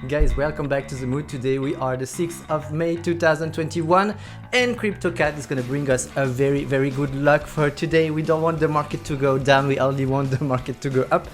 Guys, welcome back to The Mood. Today we are the 6th of May 2021 and CryptoCat is gonna bring us a very good luck for today. We don't want the market to go down, we only want the market to go up.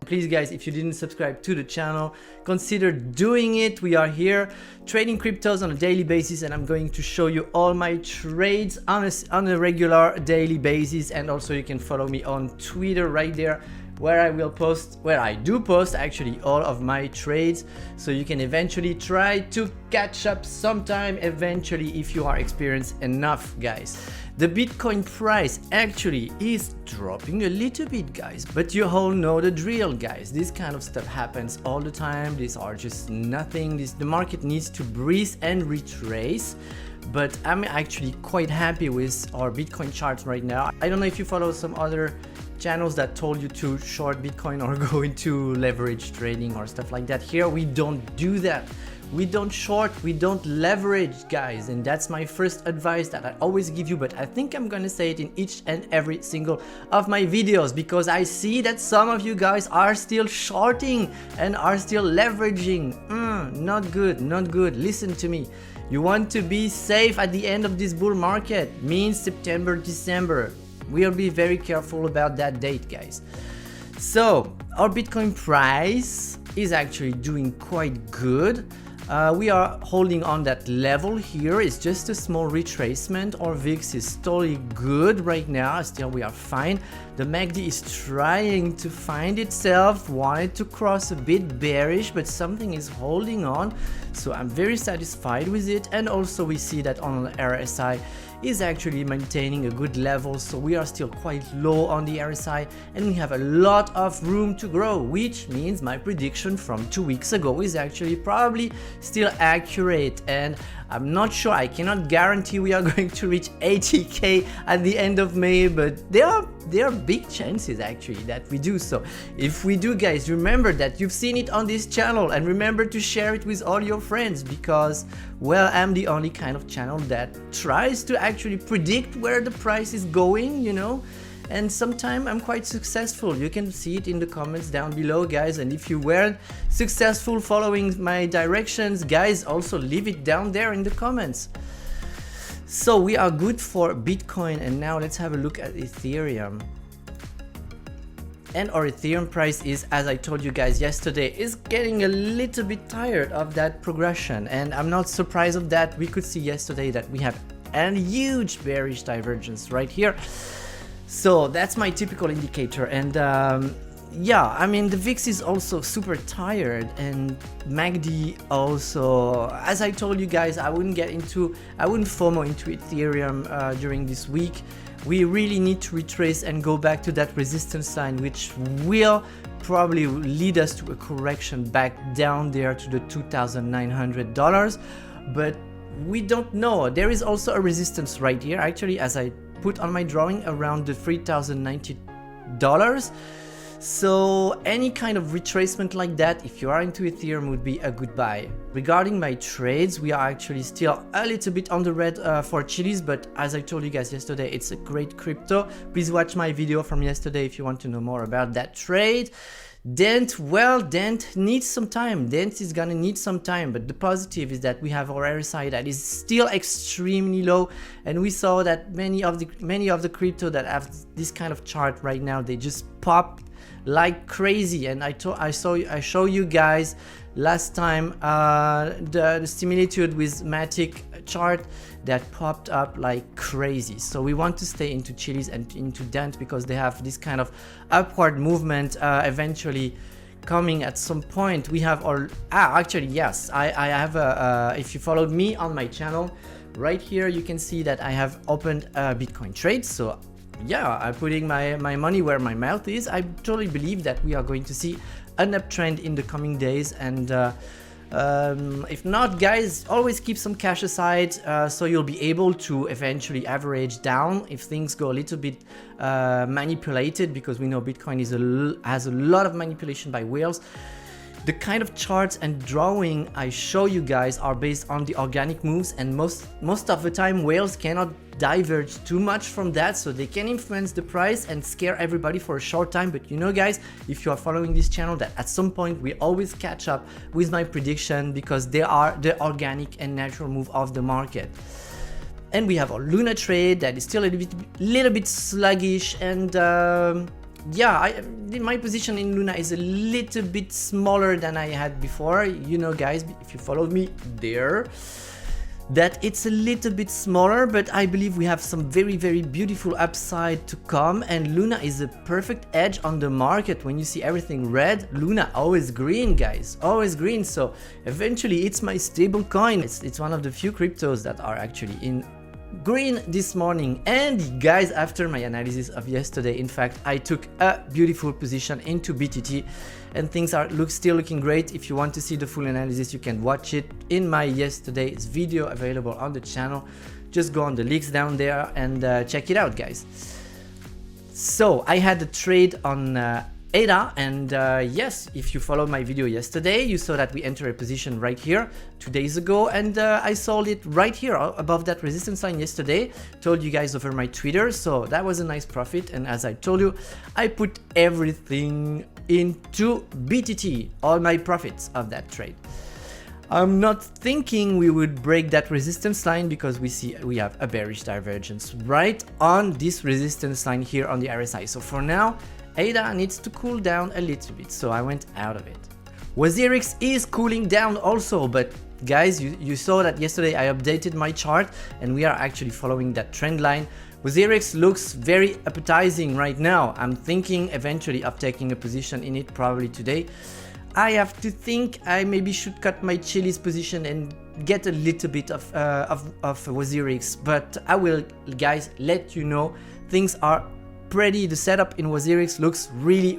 Please guys, if you didn't subscribe to the channel, consider doing it. We are here trading cryptos on a daily basis and I'm going to show you all my trades on a regular daily basis, and also you can follow me on Twitter right there where I do post actually all of my trades, so you can eventually try to catch up sometime eventually if you are experienced enough, guys. The Bitcoin price actually is dropping a little bit, guys, but you all know the drill, guys. This kind of stuff happens all the time. These are just nothing. The market needs to breathe and retrace, but I'm actually quite happy with our Bitcoin charts right now. I don't know if you follow some other channels that told you to short Bitcoin or go into leverage trading or stuff like that. Here we don't do that. We don't short, we don't leverage, guys, and that's my first advice that I always give you, but I think I'm gonna say it in each and every single of my videos because I see that some of you guys are still shorting and are still leveraging. Not good, not good. Listen to me. You want to be safe at the end of this bull market, means September, December. We'll be very careful about that date, guys. So our Bitcoin price is actually doing quite good. We are holding on that level here. It's just a small retracement. Our VIX is totally good right now. Still we are fine. The MACD is trying to find itself, wanted to cross a bit bearish, but something is holding on, so I'm very satisfied with it. And also we see that on the RSI is actually maintaining a good level, so we are still quite low on the RSI and we have a lot of room to grow, which means my prediction from 2 weeks ago is actually probably still accurate. And I'm not sure, I cannot guarantee we are going to reach 80k at the end of May, but there are big chances actually that we do. So if we do, guys, remember that you've seen it on this channel and remember to share it with all your friends because, well, I'm the only kind of channel that tries to actually predict where the price is going, you know, and sometimes I'm quite successful. You can see it in the comments down below, guys, and if you weren't successful following my directions, guys, also leave it down there in the comments. So we are good for Bitcoin, and now let's have a look at Ethereum. And our Ethereum price is, as I told you guys yesterday, is getting a little bit tired of that progression, and I'm not surprised of that. We could see yesterday that we have a huge bearish divergence right here. So that's my typical indicator, and yeah, I mean the VIX is also super tired, and MACD also. As I told you guys, I wouldn't FOMO into Ethereum during this week. We really need to retrace and go back to that resistance line, which will probably lead us to a correction back down there to the $2,900, but we don't know. There is also a resistance right here, actually, as I put on my drawing, around the $3,090. So any kind of retracement like that, if you are into Ethereum, would be a good buy. Regarding my trades, we are actually still a little bit on the red for chilies, but as I told you guys yesterday, it's a great crypto. Please watch my video from yesterday if you want to know more about that trade. Dent, well, Dent needs some time. Dent is gonna need some time, but the positive is that we have our RSI that is still extremely low, and we saw that many of the crypto that have this kind of chart right now, they just pop like crazy. And I show you guys last time the similitude with Matic chart that popped up like crazy. So we want to stay into chilies and into Dent because they have this kind of upward movement eventually coming at some point. We have our actually, yes, I have a if you followed me on my channel right here, you can see that I have opened a Bitcoin trade. So yeah, I'm putting my money where my mouth is. I totally believe that we are going to see an uptrend in the coming days, and if not, guys, always keep some cash aside so you'll be able to eventually average down if things go a little bit manipulated, because we know Bitcoin has a lot of manipulation by whales. The kind of charts and drawing I show you guys are based on the organic moves, and most of the time whales cannot diverge too much from that, so they can influence the price and scare everybody for a short time. But you know guys, if you are following this channel, that at some point we always catch up with my prediction, because they are the organic and natural move of the market. And we have our Luna trade that is still a little bit sluggish, and yeah, my position in Luna is a little bit smaller than I had before. You know guys, if you followed me there, that it's a little bit smaller, but I believe we have some very beautiful upside to come, and Luna is a perfect edge on the market. When you see everything red, Luna always green, guys, always green. So eventually it's my stable coin. It's one of the few cryptos that are actually in green this morning. And guys, after my analysis of yesterday, in fact, I took a beautiful position into BTT, and things are still looking great. If you want to see the full analysis, you can watch it in my yesterday's video available on the channel. Just go on the links down there and check it out, guys. So I had a trade on ADA, and yes, if you followed my video yesterday, you saw that we entered a position right here 2 days ago, and I sold it right here above that resistance line yesterday. Told you guys over my Twitter, so that was a nice profit. And as I told you, I put everything into BTT, all my profits of that trade. I'm not thinking we would break that resistance line, because we have a bearish divergence right on this resistance line here on the RSI. So for now, ADA needs to cool down a little bit, so I went out of it. WazirX is cooling down also, but guys, you saw that yesterday I updated my chart, and we are actually following that trend line. WazirX looks very appetizing right now. I'm thinking eventually of taking a position in it, probably today. I have to think I maybe should cut my Chili's position and get a little bit of WazirX, but I will, guys, let you know. Things are pretty. The setup in WazirX looks really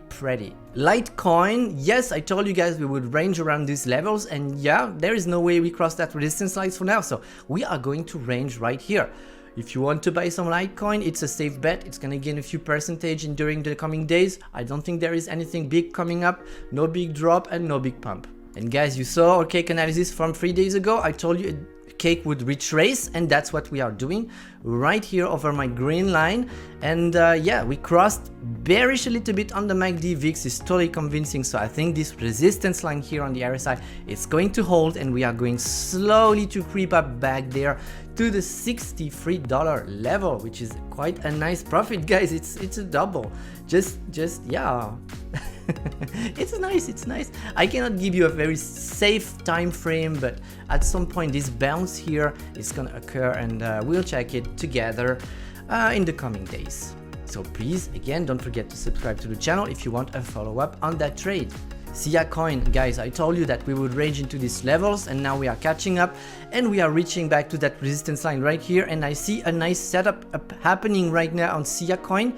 pretty. Litecoin, yes, I told you guys we would range around these levels, and yeah, there is no way we cross that resistance line for now, so we are going to range right here. If you want to buy some Litecoin, it's a safe bet. It's gonna gain a few percentage during the coming days. I don't think there is anything big coming up, no big drop and no big pump. And guys, you saw our cake analysis from 3 days ago. I told you cake would retrace, and that's what we are doing right here over my green line. And yeah, we crossed bearish a little bit on the MACD. VIX is totally convincing, so I think this resistance line here on the RSI is going to hold, and we are going slowly to creep up back there to the $63 level, which is quite a nice profit, guys. It's a double. Just yeah. It's nice. I cannot give you a very safe time frame, but at some point this bounce here is gonna occur, and we'll check it together in the coming days. So please, again, don't forget to subscribe to the channel if you want a follow-up on that trade. SIA coin, guys, I told you that we would range into these levels, and now we are catching up, and we are reaching back to that resistance line right here, and I see a nice setup happening right now on SIA coin.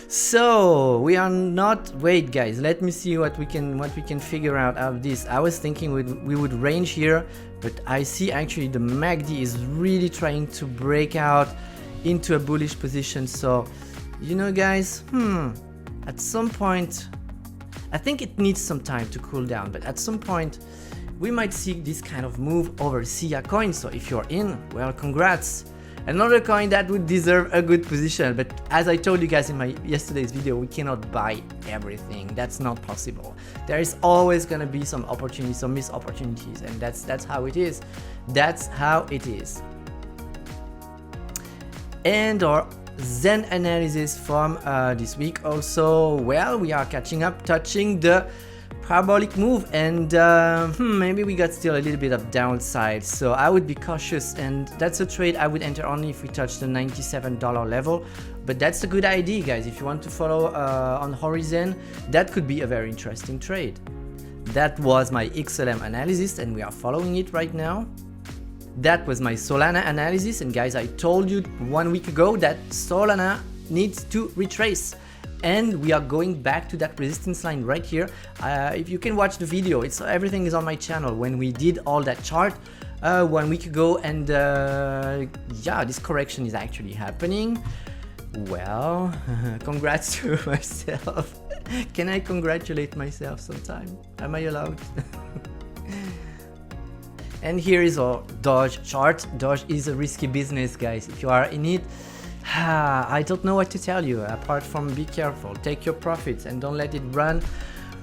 So we are not, wait guys, let me see what we can figure out of this. I was thinking we would range here, but I see actually the MACD is really trying to break out into a bullish position. So you know guys, at some point, I think it needs some time to cool down, but at some point we might see this kind of move over SIA coin. So if you're in, well, congrats. Another coin that would deserve a good position, but as I told you guys in my yesterday's video, we cannot buy everything. That's not possible. There is always gonna be some opportunities, some missed opportunities, and that's how it is. That's how it is. And our Zen analysis from this week also, well, we are catching up, touching the parabolic move, and maybe we got still a little bit of downside, so I would be cautious, and that's a trade I would enter only if we touch the $97 level. But that's a good idea, guys. If you want to follow on Horizon, that could be a very interesting trade. That was my XLM analysis, and we are following it right now. That was my Solana analysis, and guys, I told you 1 week ago that Solana needs to retrace, and we are going back to that resistance line right here. If you can watch the video, everything is on my channel when we did all that chart 1 week ago, and yeah, this correction is actually happening. Well, congrats to myself. Can I congratulate myself sometime? Am I allowed? And here is our Doge chart. Doge is a risky business, guys. If you are in it, I don't know what to tell you apart from be careful, take your profits and don't let it run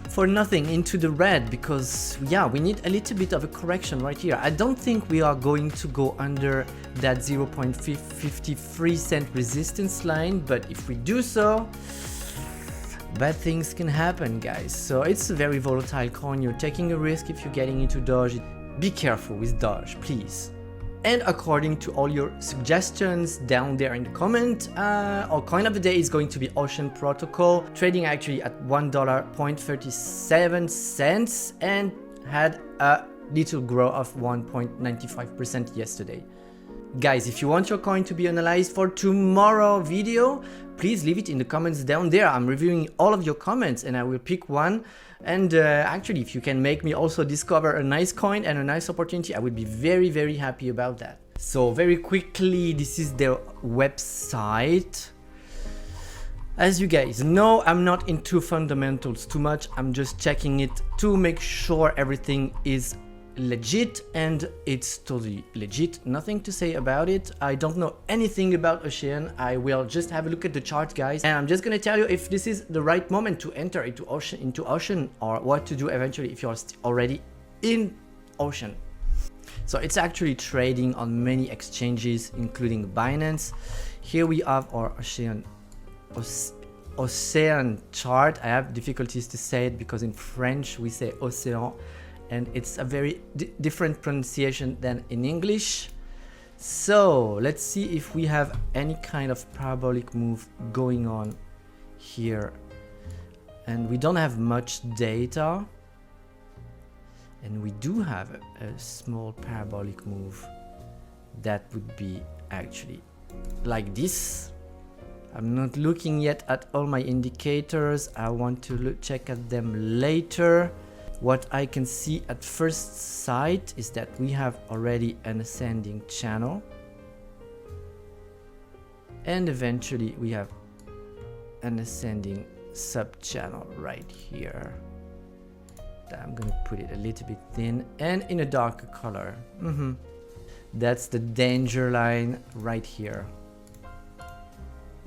for nothing into the red, because yeah, we need a little bit of a correction right here. I don't think we are going to go under that 0.53 cent resistance line, but if we do so, bad things can happen, guys. So it's a very volatile coin. You're taking a risk if you're getting into Doge. Be careful with Doge, please. And according to all your suggestions down there in the comment, our coin of the day is going to be Ocean Protocol, trading actually at $1.37 and had a little growth of 1.95% yesterday. Guys, if you want your coin to be analyzed for tomorrow video, please leave it in the comments down there. I'm reviewing all of your comments and I will pick one. And actually, if you can make me also discover a nice coin and a nice opportunity, I would be very, very happy about that. So very quickly, this is their website. As you guys know, I'm not into fundamentals too much. I'm just checking it to make sure everything is legit, and it's totally legit. Nothing to say about it. I don't know anything about Ocean. I will just have a look at the chart, guys, and I'm just gonna tell you if this is the right moment to enter into Ocean or what to do eventually if you're already in Ocean. So it's actually trading on many exchanges, including Binance. Here we have our Ocean chart. I have difficulties to say it because in French we say Océan, and it's a very different pronunciation than in English. So let's see if we have any kind of parabolic move going on here. And we don't have much data. And we do have a small parabolic move that would be actually like this. I'm not looking yet at all my indicators. I want to check at them later. What I can see at first sight is that we have already an ascending channel, and eventually we have an ascending sub channel right here. I'm gonna put it a little bit thin and in a darker color. That's the danger line right here.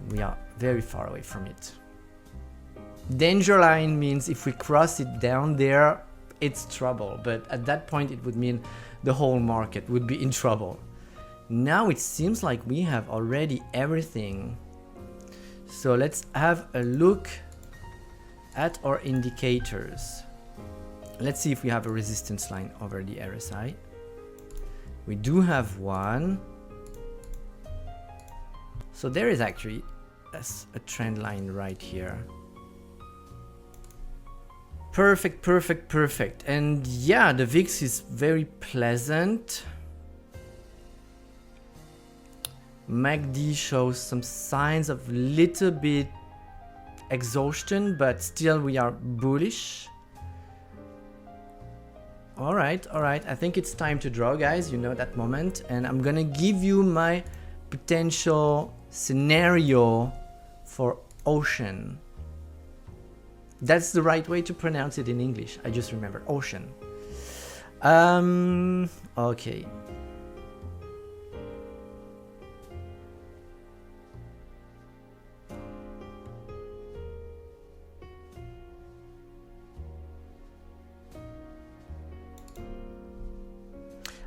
We are very far away from it. Danger line means if we cross it down there, it's trouble, but at that point it would mean the whole market would be in trouble. Now it seems like we have already everything. So let's have a look at our indicators. Let's see if we have a resistance line over the RSI. We do have one. So there is actually a trend line right here. Perfect, perfect, perfect. And yeah, the VIX is very pleasant. MACD shows some signs of little bit exhaustion, but still we are bullish. All right. I think it's time to draw, guys. You know that moment. And I'm gonna give you my potential scenario for Ocean. That's the right way to pronounce it in English. I just remember Ocean. Okay.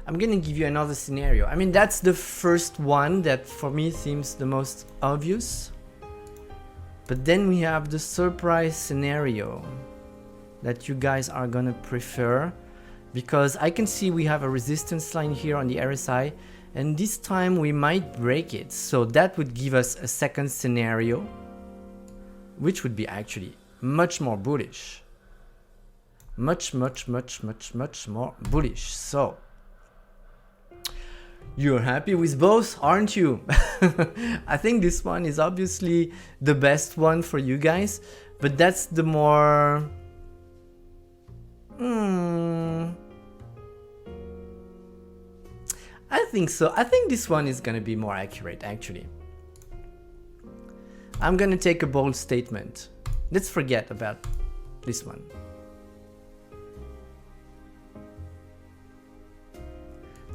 I'm gonna give you another scenario. I mean, that's the first one that for me seems the most obvious. But then we have the surprise scenario that you guys are gonna prefer, because I can see we have a resistance line here on the RSI, and this time we might break it. So that would give us a second scenario, which would be actually much more bullish. Much more bullish. So you're happy with both, aren't you? I think this one is obviously the best one for you guys, but that's the more... I think so. I think this one is gonna be more accurate, actually. I'm gonna take a bold statement. let's forget about this one.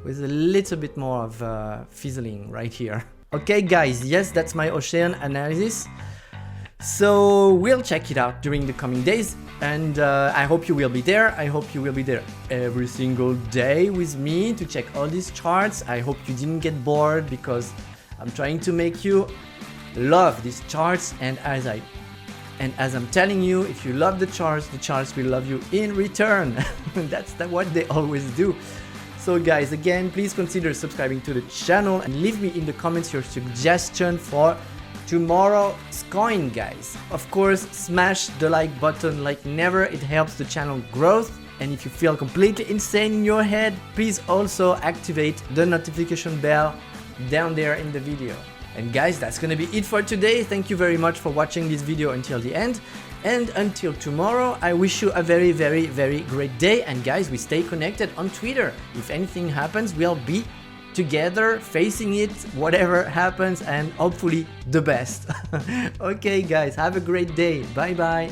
With a little bit more of fizzling right here. Okay guys, yes, that's my Ocean analysis. So we'll check it out during the coming days, and I hope you will be there. I hope you will be there every single day with me to check all these charts. I hope you didn't get bored, because I'm trying to make you love these charts, and as I'm telling you, if you love the charts will love you in return. That's what they always do. So guys, again, please consider subscribing to the channel and leave me in the comments your suggestion for tomorrow's coin, guys. Of course, smash the like button like never. It helps the channel growth. And if you feel completely insane in your head, please also activate the notification bell down there in the video. And guys, that's gonna be it for today. Thank you very much for watching this video until the end. And until tomorrow, I wish you a very, very, very great day. And guys, we stay connected on Twitter. If anything happens, we'll be together facing it, whatever happens, and hopefully the best. Okay guys, have a great day. Bye bye.